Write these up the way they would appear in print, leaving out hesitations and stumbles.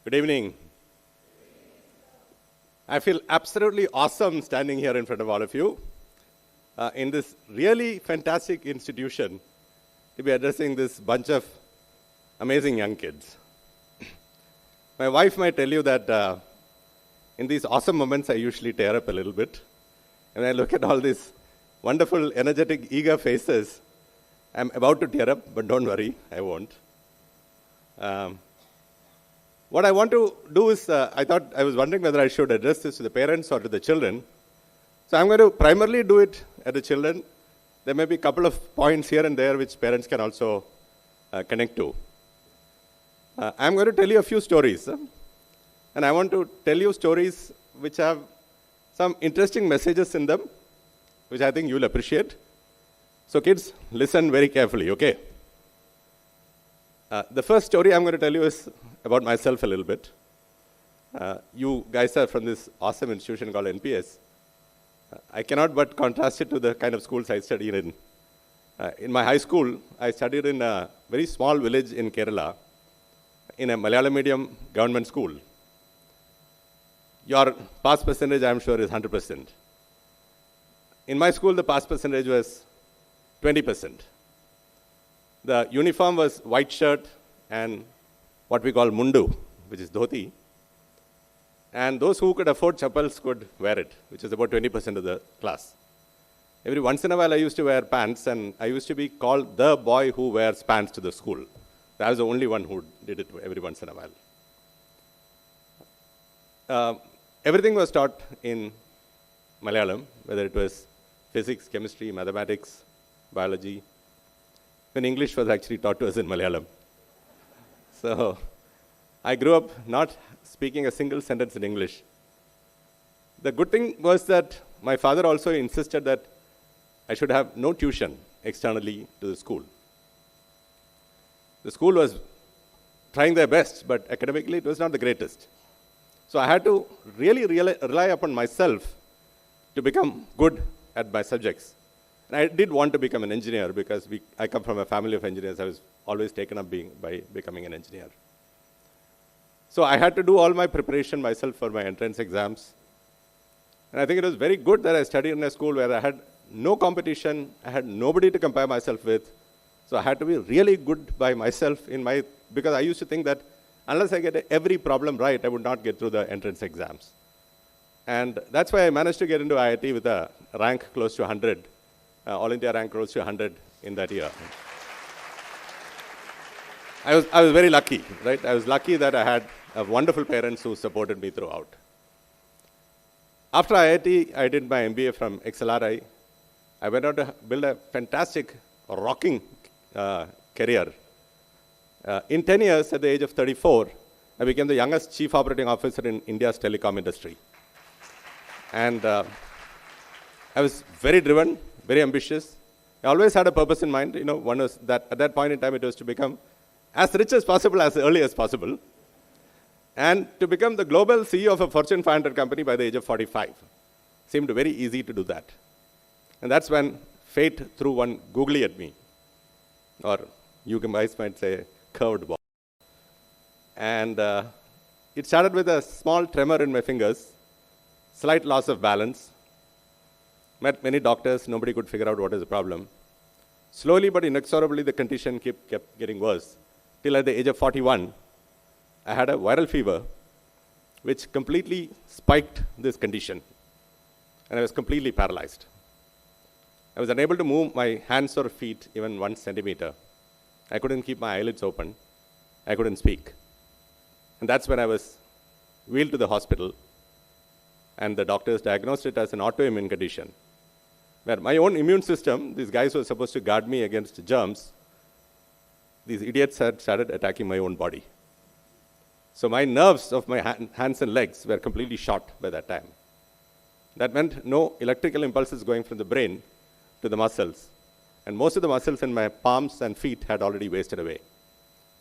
Good evening. I feel absolutely awesome standing here in front of all of you in this really fantastic institution to be addressing this bunch of amazing young kids. My wife might tell you that in these awesome moments, I usually tear up a little bit. And I look at all these wonderful, energetic, eager faces. I'm about to tear up, but don't worry, I won't. What I want to do is, I was wondering whether I should address this to the parents or to the children. So I'm going to primarily do it at the children. There may be a couple of points here and there which parents can also connect to. I'm going to tell you a few stories. And I want to tell you stories which have some interesting messages in them, which I think you'll appreciate. So kids, listen very carefully, okay? The first story I'm going to tell you is about myself a little bit. You guys are from this awesome institution called NPS. I cannot but contrast it to the kind of schools I studied in. In my high school, I studied in a very small village in Kerala, in a Malayalam medium government school. Your pass percentage, I'm sure, is 100%. In my school, the pass percentage was 20%. The uniform was white shirt and what we call mundu, which is dhoti. And those who could afford chappals could wear it, which is about 20% of the class. Every once in a while, I used to wear pants, and I used to be called the boy who wears pants to the school. I was the only one who did it every once in a while. Everything was taught in Malayalam, whether it was physics, chemistry, mathematics, biology, when English was actually taught to us in Malayalam. So I grew up not speaking a single sentence in English. The good thing was that my father also insisted that I should have no tuition externally to the school. The school was trying their best, but academically it was not the greatest. So I had to really rely upon myself to become good at my subjects. And I did want to become an engineer because I come from a family of engineers. I was always taken up by becoming an engineer. So I had to do all my preparation myself for my entrance exams. And I think it was very good that I studied in a school where I had no competition, I had nobody to compare myself with. So I had to be really good by myself because I used to think that unless I get every problem right, I would not get through the entrance exams. And that's why I managed to get into IIT with a rank close to 100, All India rank close to 100 in that year. I was very lucky, right? I was lucky that I had wonderful parents who supported me throughout. After IIT, I did my MBA from XLRI. I went on to build a fantastic, rocking career. In 10 years, at the age of 34, I became the youngest chief operating officer in India's telecom industry. And I was very driven, very ambitious. I always had a purpose in mind. One was that at that point in time, it was to become as rich as possible, as early as possible, and to become the global CEO of a Fortune 500 company by the age of 45. Seemed very easy to do that. And that's when fate threw one googly at me, or you guys might say curved ball. And it started with a small tremor in my fingers, slight loss of balance. Met many doctors, nobody could figure out what is the problem. Slowly but inexorably, the condition kept getting worse. Till at the age of 41, I had a viral fever, which completely spiked this condition. And I was completely paralyzed. I was unable to move my hands or feet even 1 centimeter. I couldn't keep my eyelids open. I couldn't speak. And that's when I was wheeled to the hospital, and the doctors diagnosed it as an autoimmune condition, where my own immune system, these guys who were supposed to guard me against germs, these idiots had started attacking my own body. So my nerves of my hands and legs were completely shot by that time. That meant no electrical impulses going from the brain to the muscles. And most of the muscles in my palms and feet had already wasted away.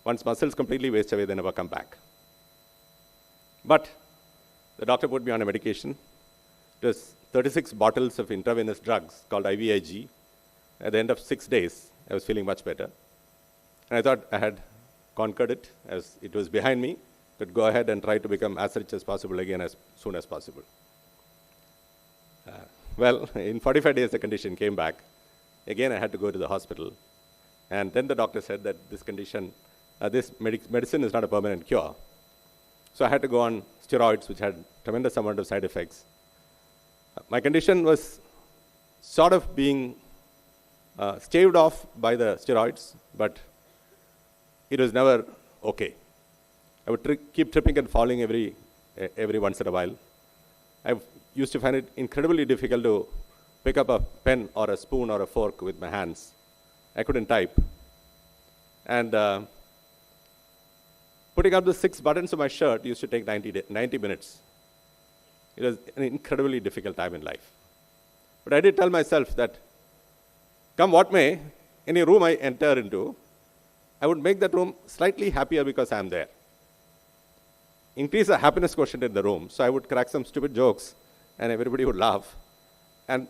Once muscles completely waste away, they never come back. But the doctor put me on a medication. It was 36 bottles of intravenous drugs called IVIG. At the end of 6 days, I was feeling much better. And I thought I had conquered it, as it was behind me. could go ahead and try to become as rich as possible again as soon as possible. Well, in 45 days, the condition came back. Again, I had to go to the hospital. And then the doctor said that this condition, medicine is not a permanent cure. So I had to go on steroids, which had tremendous amount of side effects. My condition was sort of being staved off by the steroids, but it was never okay. I would keep tripping and falling every once in a while. I used to find it incredibly difficult to pick up a pen or a spoon or a fork with my hands. I couldn't type. And putting up the 6 buttons of my shirt used to take 90 minutes. It was an incredibly difficult time in life. But I did tell myself that, come what may, any room I enter into, I would make that room slightly happier because I'm there. Increase the happiness quotient in the room. So I would crack some stupid jokes and everybody would laugh. And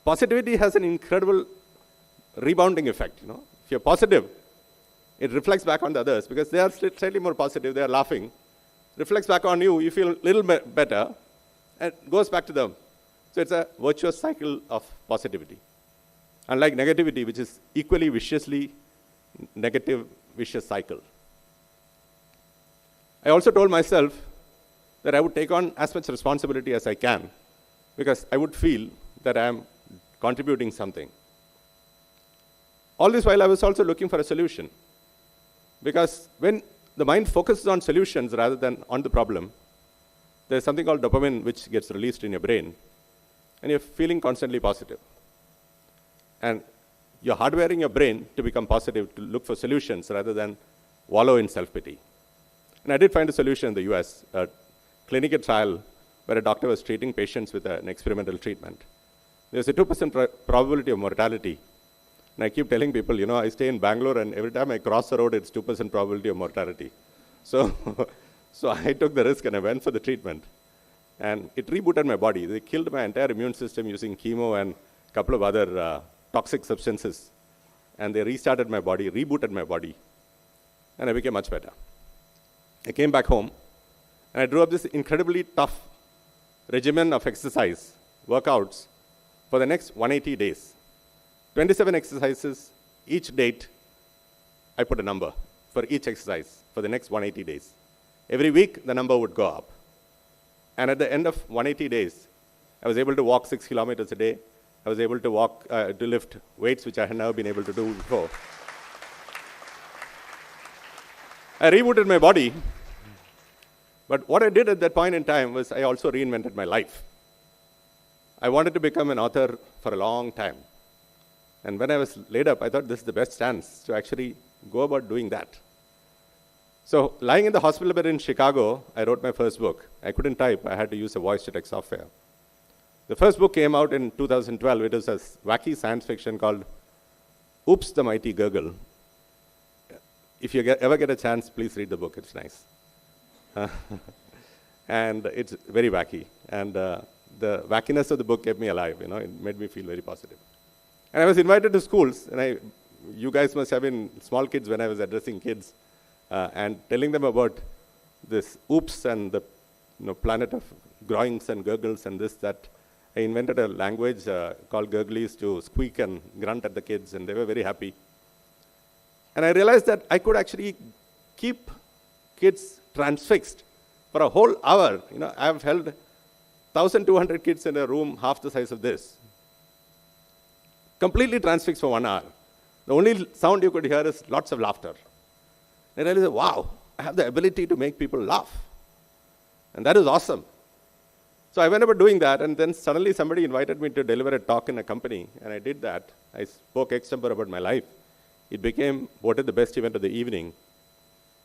positivity has an incredible rebounding effect. If you're positive, it reflects back on the others because they are slightly more positive, they are laughing. Reflects back on you, you feel a little better, and goes back to them. So it's a virtuous cycle of positivity. Unlike negativity, which is equally viciously negative, vicious cycle. I also told myself that I would take on as much responsibility as I can because I would feel that I am contributing something. All this while I was also looking for a solution. Because when the mind focuses on solutions rather than on the problem, there's something called dopamine which gets released in your brain, and you're feeling constantly positive. And you're hardwiring your brain to become positive, to look for solutions rather than wallow in self-pity. And I did find a solution in the US, a clinical trial where a doctor was treating patients with an experimental treatment. There's a 2% probability of mortality. And I keep telling people, I stay in Bangalore, and every time I cross the road, it's 2% probability of mortality. So I took the risk, and I went for the treatment. And it rebooted my body. They killed my entire immune system using chemo and a couple of other toxic substances. And they restarted my body, rebooted my body. And I became much better. I came back home, and I drew up this incredibly tough regimen of exercise, workouts, for the next 180 days. 27 exercises, each date, I put a number for each exercise for the next 180 days. Every week, the number would go up. And at the end of 180 days, I was able to walk 6 kilometers a day. I was able to lift weights, which I had never been able to do before. I rebooted my body. But what I did at that point in time was I also reinvented my life. I wanted to become an author for a long time. And when I was laid up, I thought this is the best chance to actually go about doing that. So lying in the hospital bed in Chicago, I wrote my first book. I couldn't type. I had to use a voice-to-text software. The first book came out in 2012. It was a wacky science fiction called Oops, the Mighty Gurgle. If you ever get a chance, please read the book. It's nice. And it's very wacky. And the wackiness of the book kept me alive. It made me feel very positive. And I was invited to schools, and you guys must have been small kids when I was addressing kids and telling them about this oops and the planet of groins and gurgles and this, that. I invented a language called Gurglies to squeak and grunt at the kids, and they were very happy. And I realized that I could actually keep kids transfixed for a whole hour. I've held 1,200 kids in a room half the size of this. Completely transfixed for 1 hour. The only sound you could hear is lots of laughter. And I realized, wow, I have the ability to make people laugh. And that is awesome. So I went about doing that, and then suddenly somebody invited me to deliver a talk in a company, and I did that. I spoke extempore about my life. It became voted the best event of the evening.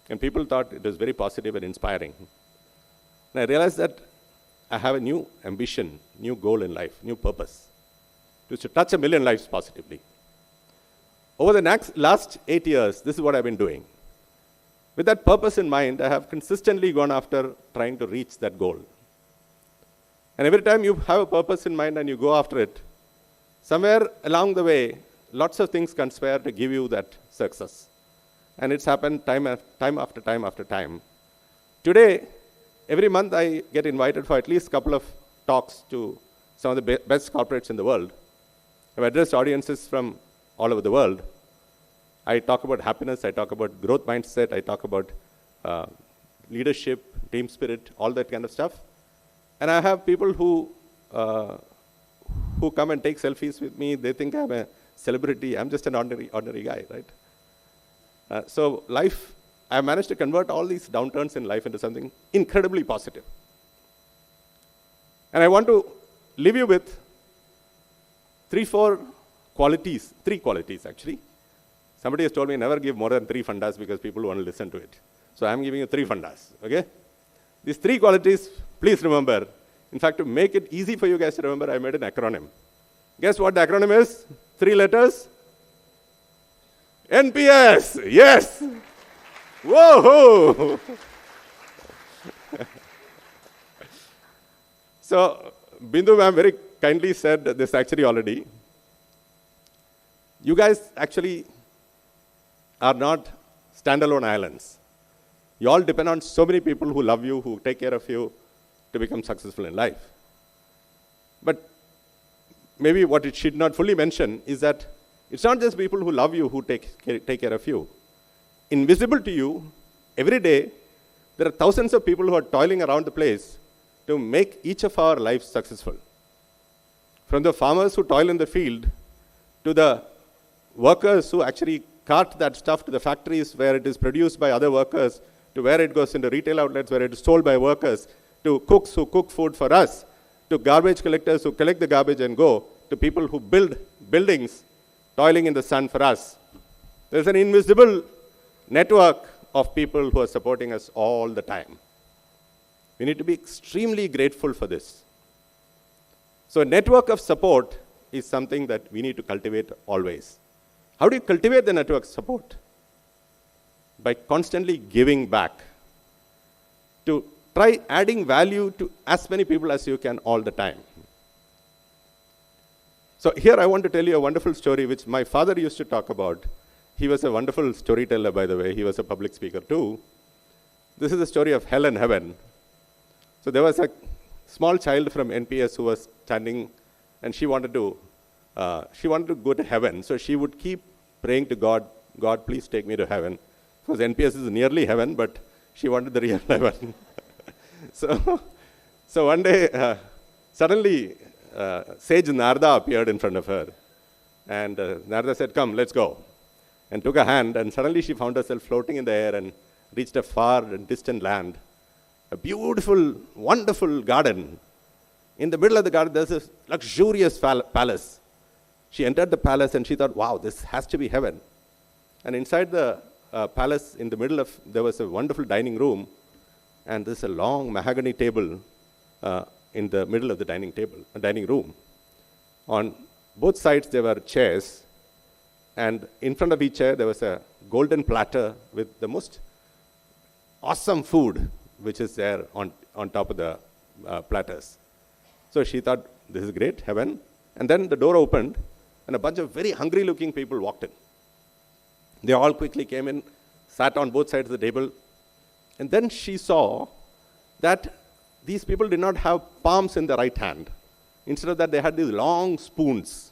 And people thought it was very positive and inspiring. And I realized that I have a new ambition, new goal in life, new purpose. It was to touch 1 million lives positively. Over the last 8 years, this is what I've been doing. With that purpose in mind, I have consistently gone after trying to reach that goal. And every time you have a purpose in mind and you go after it, somewhere along the way, lots of things conspire to give you that success. And it's happened time after time after time. Today, every month I get invited for at least a couple of talks to some of the best corporates in the world. I've addressed audiences from all over the world. I talk about happiness, I talk about growth mindset, I talk about leadership, team spirit, all that kind of stuff. And I have people who come and take selfies with me. They think I'm a celebrity. I'm just an ordinary guy, right? So life, I managed to convert all these downturns in life into something incredibly positive. And I want to leave you with three qualities actually. Somebody has told me never give more than 3 fundas because people want to listen to it. So I'm giving you 3 fundas, okay? These 3 qualities, please remember. In fact, to make it easy for you guys to remember, I made an acronym. Guess what the acronym is? 3 letters? NPS, yes! Whoa! So, Bindu ma'am very kindly said this actually already. You guys actually are not standalone islands. You all depend on so many people who love you, who take care of you to become successful in life. But maybe what it should not fully mention is that it's not just people who love you who take care of you. Invisible to you, every day, there are thousands of people who are toiling around the place to make each of our lives successful. From the farmers who toil in the field, to the workers who actually cart that stuff to the factories where it is produced by other workers, to where it goes into retail outlets where it is sold by workers, to cooks who cook food for us, to garbage collectors who collect the garbage and go, to people who build buildings toiling in the sun for us. There's an invisible network of people who are supporting us all the time. We need to be extremely grateful for this. So a network of support is something that we need to cultivate always. How do you cultivate the network support? By constantly giving back. To try adding value to as many people as you can all the time. So here I want to tell you a wonderful story which my father used to talk about. He was a wonderful storyteller, by the way. He was a public speaker too. This is the story of hell and heaven. So there was a small child from NPS who was standing, and she wanted to go to heaven. So she would keep praying to God, God, please take me to heaven. Because NPS is nearly heaven, but she wanted the real heaven. So one day, suddenly, sage Narada appeared in front of her. And Narada said, come, let's go. And took a hand, and suddenly she found herself floating in the air and reached a far and distant land. A beautiful, wonderful garden. In the middle of the garden, there's this luxurious palace. She entered the palace and she thought, wow, this has to be heaven. And inside the palace, in the middle of, there was a wonderful dining room, and there's a long mahogany table in the middle of the dining room. On both sides, there were chairs, and in front of each chair, there was a golden platter with the most awesome food, which is there on top of the platters. So she thought, this is great, heaven. And then the door opened, and a bunch of very hungry-looking people walked in. They all quickly came in, sat on both sides of the table, and then she saw that these people did not have palms in the right hand. Instead of that, they had these long spoons.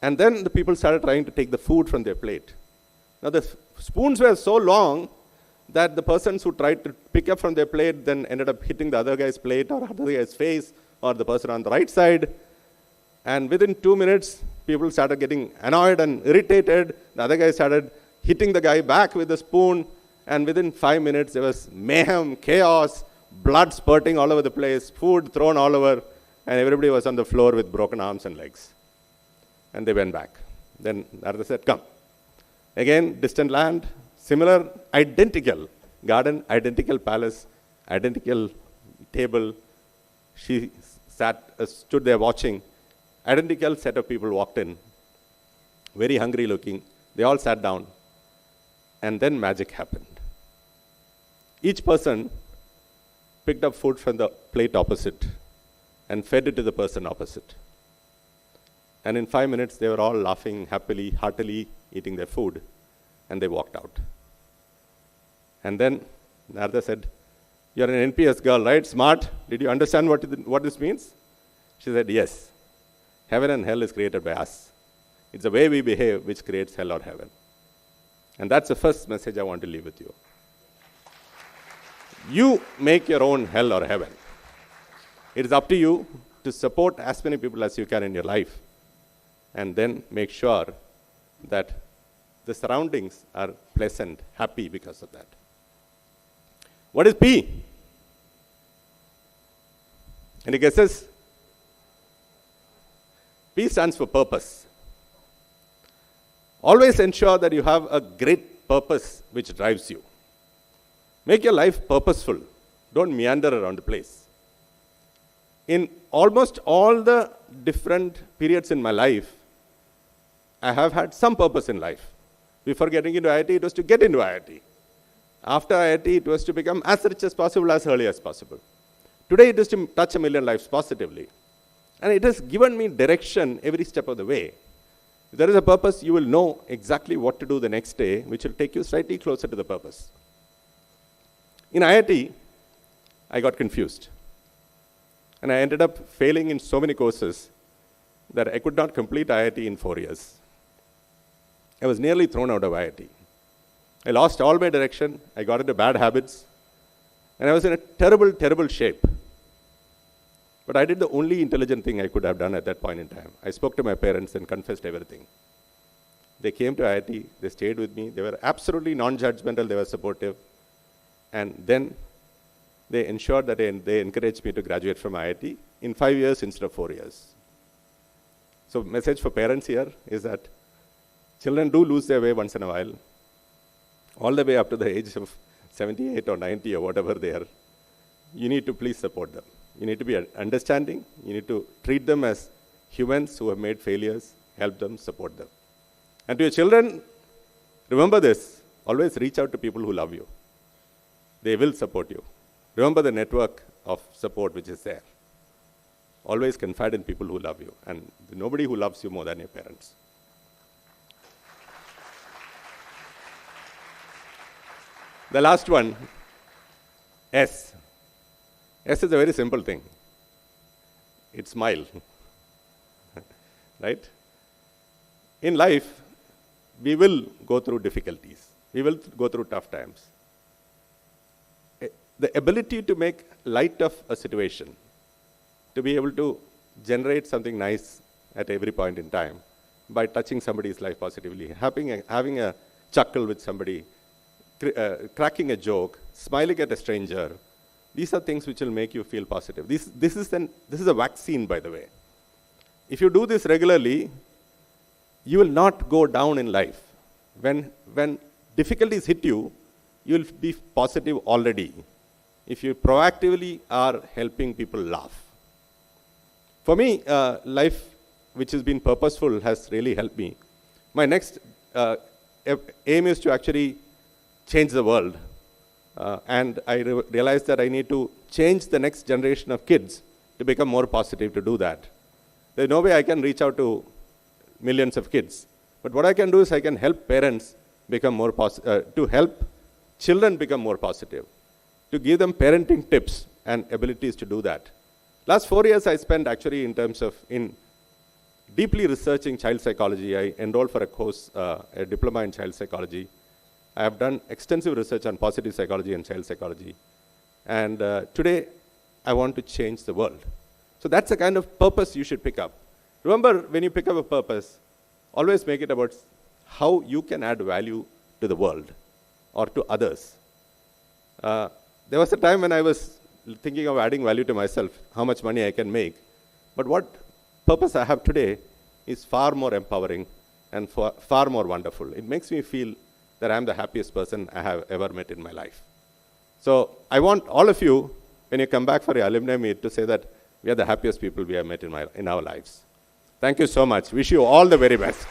And then the people started trying to take the food from their plate. Now the spoons were so long that the persons who tried to pick up from their plate then ended up hitting the other guy's plate or other guy's face or the person on the right side. And within 2 minutes, people started getting annoyed and irritated. The other guy started hitting the guy back with a spoon. And within 5 minutes, there was mayhem, chaos, blood spurting all over the place, food thrown all over, and everybody was on the floor with broken arms and legs. And they went back. Then Narada said, come. Again, distant land, similar, identical garden, identical palace, identical table. She stood there watching. Identical set of people walked in, very hungry looking. They all sat down. And then magic happened. Each person picked up food from the plate opposite and fed it to the person opposite. And in 5 minutes, they were all laughing happily, heartily, eating their food, and they walked out. And then Narada said, "You're an NPS girl, right? Smart. Did you understand what this means?" She said, "Yes. Heaven and hell is created by us. It's the way we behave which creates hell or heaven." And that's the first message I want to leave with you. You make your own hell or heaven. It is up to you to support as many people as you can in your life, and then make sure that the surroundings are pleasant, happy because of that. What is P? Any guesses? P stands for purpose. Always ensure that you have a great purpose which drives you. Make your life purposeful. Don't meander around the place. In almost all the different periods in my life, I have had some purpose in life. Before getting into IIT, it was to get into IIT. After IIT, it was to become as rich as possible, as early as possible. Today, it is to touch 1 million lives positively. And it has given me direction every step of the way. If there is a purpose, you will know exactly what to do the next day, which will take you slightly closer to the purpose. In IIT, I got confused. And I ended up failing in so many courses that I could not complete IIT in 4 years. I was nearly thrown out of IIT. I lost all my direction, I got into bad habits, and I was in a terrible, terrible shape. But I did the only intelligent thing I could have done at that point in time. I spoke to my parents and confessed everything. They came to IIT, they stayed with me, they were absolutely non-judgmental, they were supportive. And then they ensured that they encouraged me to graduate from IIT in 5 years instead of 4 years. So message for parents here is that children do lose their way once in a while, all the way up to the age of 78 or 90 or whatever they are. You need to please support them. You need to be understanding. You need to treat them as humans who have made failures, help them, support them. And to your children, remember this, always reach out to people who love you. They will support you. Remember the network of support which is there. Always confide in people who love you, and nobody who loves you more than your parents. The last one, S. S is a very simple thing. It's smile. Right? In life, we will go through difficulties. We will go through tough times. The ability to make light of a situation, to be able to generate something nice at every point in time by touching somebody's life positively, having a chuckle with somebody, cracking a joke, smiling at a stranger. These are things which will make you feel positive. This is a vaccine, by the way. If you do this regularly, you will not go down in life. When difficulties hit you, you will be positive already. If you proactively are helping people laugh. For me, life which has been purposeful has really helped me. My next aim is to actually change the world. And I realized that I need to change the next generation of kids to become more positive to do that. There's no way I can reach out to millions of kids. But what I can do is I can help parents become more positive, to help children become more positive, to give them parenting tips and abilities to do that. Last 4 years I spent actually in deeply researching child psychology. I enrolled for a course, a diploma in child psychology. I have done extensive research on positive psychology and child psychology. And today, I want to change the world. So that's the kind of purpose you should pick up. Remember, when you pick up a purpose, always make it about how you can add value to the world or to others. There was a time when I was thinking of adding value to myself, how much money I can make. But what purpose I have today is far more empowering and far more wonderful. It makes me feel that I'm the happiest person I have ever met in my life. So I want all of you, when you come back for your alumni meet, to say that we are the happiest people we have met in our lives. Thank you so much. Wish you all the very best.